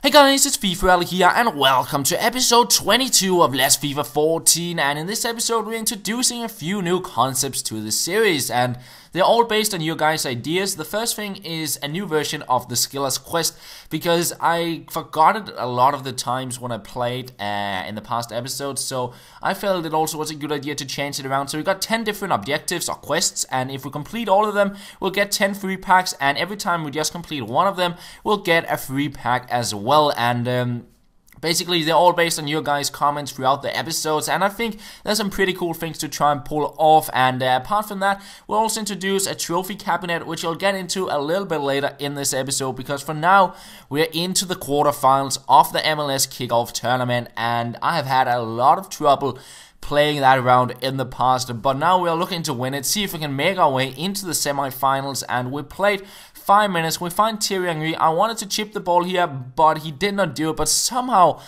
Hey guys, it's FifaRalle here and welcome to episode 22 of Let's FIFA 14, and in this episode we're introducing a few new concepts to the series and they're all based on your guys' ideas. The first thing is a new version of the Skiller's Quest, because I forgot it a lot of the times when I played in the past episodes, so I felt it also was a good idea to change it around. So we got 10 different objectives or quests, and if we complete all of them we'll get 10 free packs, and every time we just complete one of them we'll get a free pack as well. And basically, they're all based on your guys' comments throughout the episodes, and I think there's some pretty cool things to try and pull off. And apart from that, we'll also introduce a trophy cabinet, which I'll get into a little bit later in this episode, because for now, we're into the quarterfinals of the MLS kickoff tournament, and I have had a lot of trouble playing that round in the past, but now we are looking to win it, see if we can make our way into the semifinals. And we played 5 minutes, we find Thierry Henry. I wanted to chip the ball here, but he did not do it, but somehow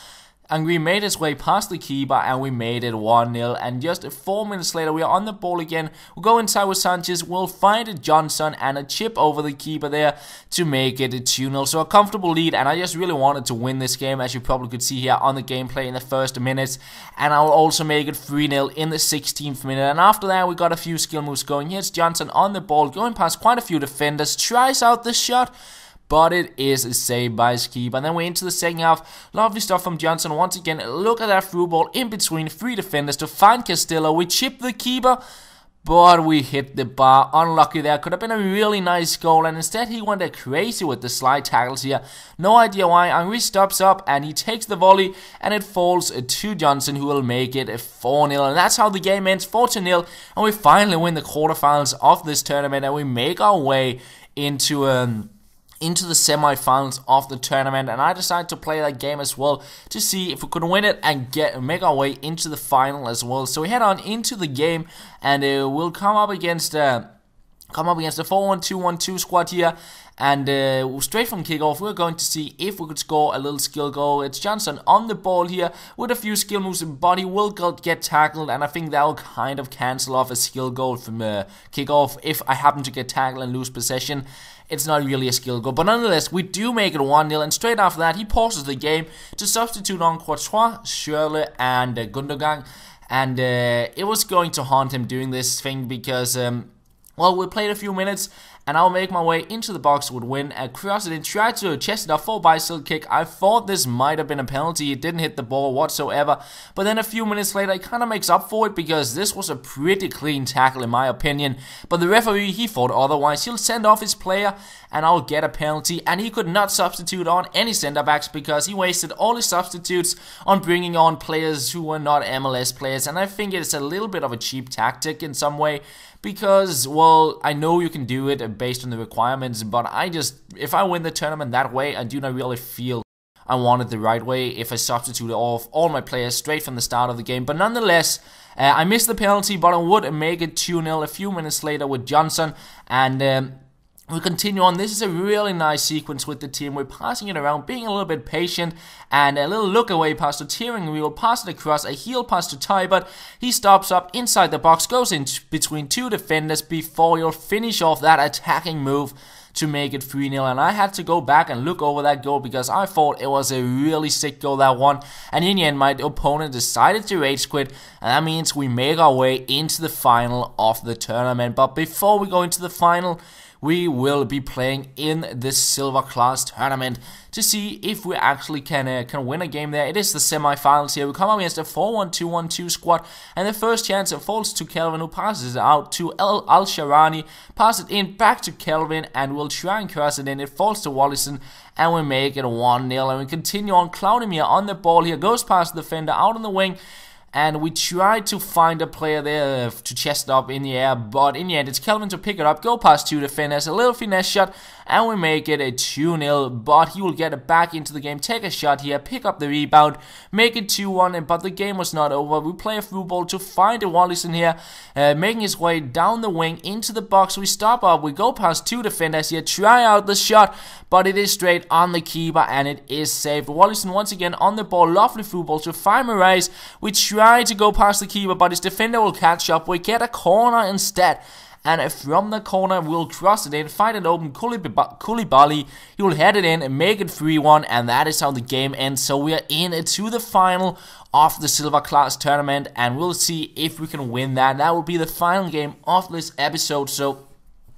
Henry made his way past the keeper and we made it 1-0, and just 4 minutes later we are on the ball again. We'll go inside with Sanchez, we'll find a Johnson and a chip over the keeper there to make it a 2-0. So a comfortable lead, and I just really wanted to win this game, as you probably could see here on the gameplay in the first minutes, and I'll also make it 3-0 in the 16th minute. And after that we got a few skill moves going. Here's Johnson on the ball, going past quite a few defenders, tries out the shot, but it is saved by his keeper. And then we're into the second half. Lovely stuff from Johnson once again. Look at that through ball in between 3 defenders to find Castillo. We chip the keeper, but we hit the bar. Unlucky there. Could have been a really nice goal, and instead he went crazy with the slide tackles here. No idea why. Henry stops up and he takes the volley, and it falls to Johnson, who will make it a 4-0. And that's how the game ends, 4-0. And we finally win the quarterfinals of this tournament, and we make our way into the semi-finals of the tournament. And I decided to play that game as well to see if we could win it and make our way into the final as well. So we head on into the game, and we'll come up against the 4-1-2-1-2 squad here. And straight from kickoff, we're going to see if we could score a little skill goal. It's Johnson on the ball here with a few skill moves, but he will get tackled, and I think that will kind of cancel off a skill goal from kickoff. If I happen to get tackled and lose possession, it's not really a skill goal, but nonetheless, we do make it 1-0, and straight after that, he pauses the game to substitute on Courtois, Schürrle, and Gundogan, and it was going to haunt him doing this thing, because, well, we played a few minutes, and I'll make my way into the box, would win, cross it in, try to chest it off for a bicycle kick. I thought this might have been a penalty. It didn't hit the ball whatsoever, but then a few minutes later, it kind of makes up for it, because this was a pretty clean tackle in my opinion. But the referee, he thought otherwise. He'll send off his player, and I'll get a penalty, and he could not substitute on any centre-backs, because he wasted all his substitutes on bringing on players who were not MLS players, and I think it's a little bit of a cheap tactic in some way, because, well, I know you can do it based on the requirements, but if I win the tournament that way, I do not really feel I want it the right way if I substitute off all my players straight from the start of the game. But nonetheless, I missed the penalty, but I would make it 2-0 a few minutes later with Johnson, and we continue on. This is a really nice sequence with the team. We're passing it around, being a little bit patient, and a little look away pass to Thierry. We will pass it across, a heel pass to Ty, but he stops up inside the box, goes in between 2 defenders before he'll finish off that attacking move to make it 3-0, and I had to go back and look over that goal, because I thought it was a really sick goal, that one, and in the end my opponent decided to rage quit, and that means we make our way into the final of the tournament. But before we go into the final, we will be playing in the silver class tournament to see if we actually can win a game there. It is the semi-finals here. We come up against a 4-1-2-1-2 squad, and the first chance falls to Kelvin, who passes it out to Al-Sharani, pass it in back to Kelvin, and we'll try and cross it in. It falls to Wallison, and we make it 1-0, and we continue on. Cloudemir on the ball here, goes past the defender out on the wing, and we tried to find a player there to chest up in the air, but in the end it's Kelvin to pick it up, go past 2 defenders, a little finesse shot, and we make it a 2-0, but he will get it back into the game, take a shot here, pick up the rebound, make it 2-1, but the game was not over. We play a through ball to find a Wallison here, making his way down the wing into the box. We stop up, we go past 2 defenders here, try out the shot, but it is straight on the keeper, and it is saved. Wallison once again on the ball, lovely through ball to find Moraes. We try to go past the keeper, but his defender will catch up. We get a corner instead, and from the corner we'll cross it in, fight it open, Koulibaly, he will head it in and make it 3-1, and that is how the game ends. So we are in to the final of the Silver Class tournament, and we'll see if we can win that. That will be the final game of this episode. So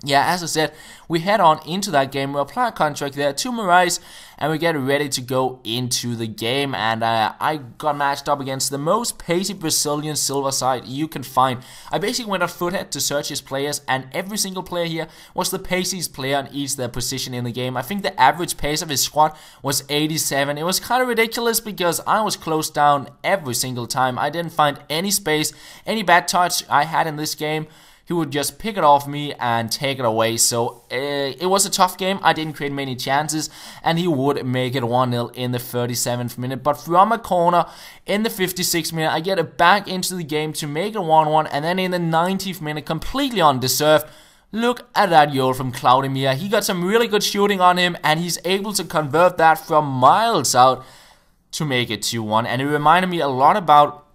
yeah, as I said, we head on into that game. We apply a contract there to Marais, and we get ready to go into the game. And I got matched up against the most pacey Brazilian silver side you can find. I basically went on foothead to search his players, and every single player here was the paciest player on each their position in the game. I think the average pace of his squad was 87. It was kind of ridiculous because I was closed down every single time. I didn't find any space, any bad touch I had in this game. He would just pick it off me and take it away. So it was a tough game. I didn't create many chances, and he would make it 1-0 in the 37th minute. But from a corner in the 56th minute, I get it back into the game to make it 1-1, and then in the 90th minute, completely undeserved, look at that goal from Claudemir. He got some really good shooting on him, and he's able to convert that from miles out to make it 2-1. And it reminded me a lot about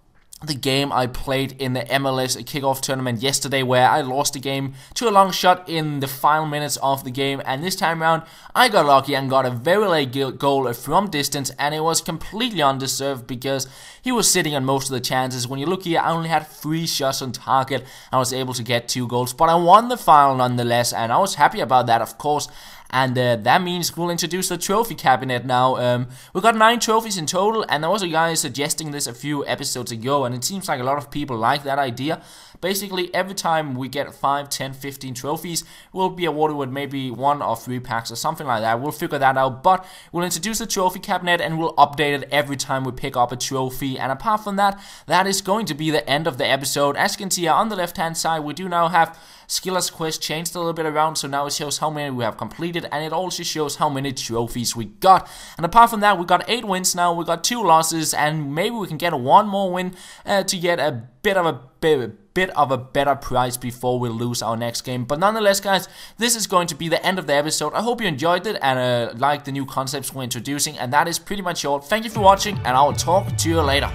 the game I played in the MLS kickoff tournament yesterday, where I lost the game to a long shot in the final minutes of the game, and this time around I got lucky and got a very late goal from distance, and it was completely undeserved because he was sitting on most of the chances. When you look here, I only had 3 shots on target. I was able to get 2 goals, but I won the final nonetheless, and I was happy about that, of course. And that means we'll introduce the trophy cabinet now. We got 9 trophies in total, and there was a guy suggesting this a few episodes ago, and it seems like a lot of people like that idea. Basically, every time we get 5, 10, 15 trophies, we'll be awarded with maybe 1 or 3 packs or something like that. We'll figure that out, but we'll introduce the trophy cabinet and we'll update it every time we pick up a trophy. And apart from that, that is going to be the end of the episode. As you can see here on the left hand side, we do now have Skiller's quest changed a little bit around, so now it shows how many we have completed, and it also shows how many trophies we got. And apart from that, we got 8 wins now, we got 2 losses, and maybe we can get 1 more win to get a bit of a better prize before we lose our next game. But nonetheless, guys, this is going to be the end of the episode. I hope you enjoyed it and liked the new concepts we're introducing, and that is pretty much all. Thank you for watching, and I will talk to you later.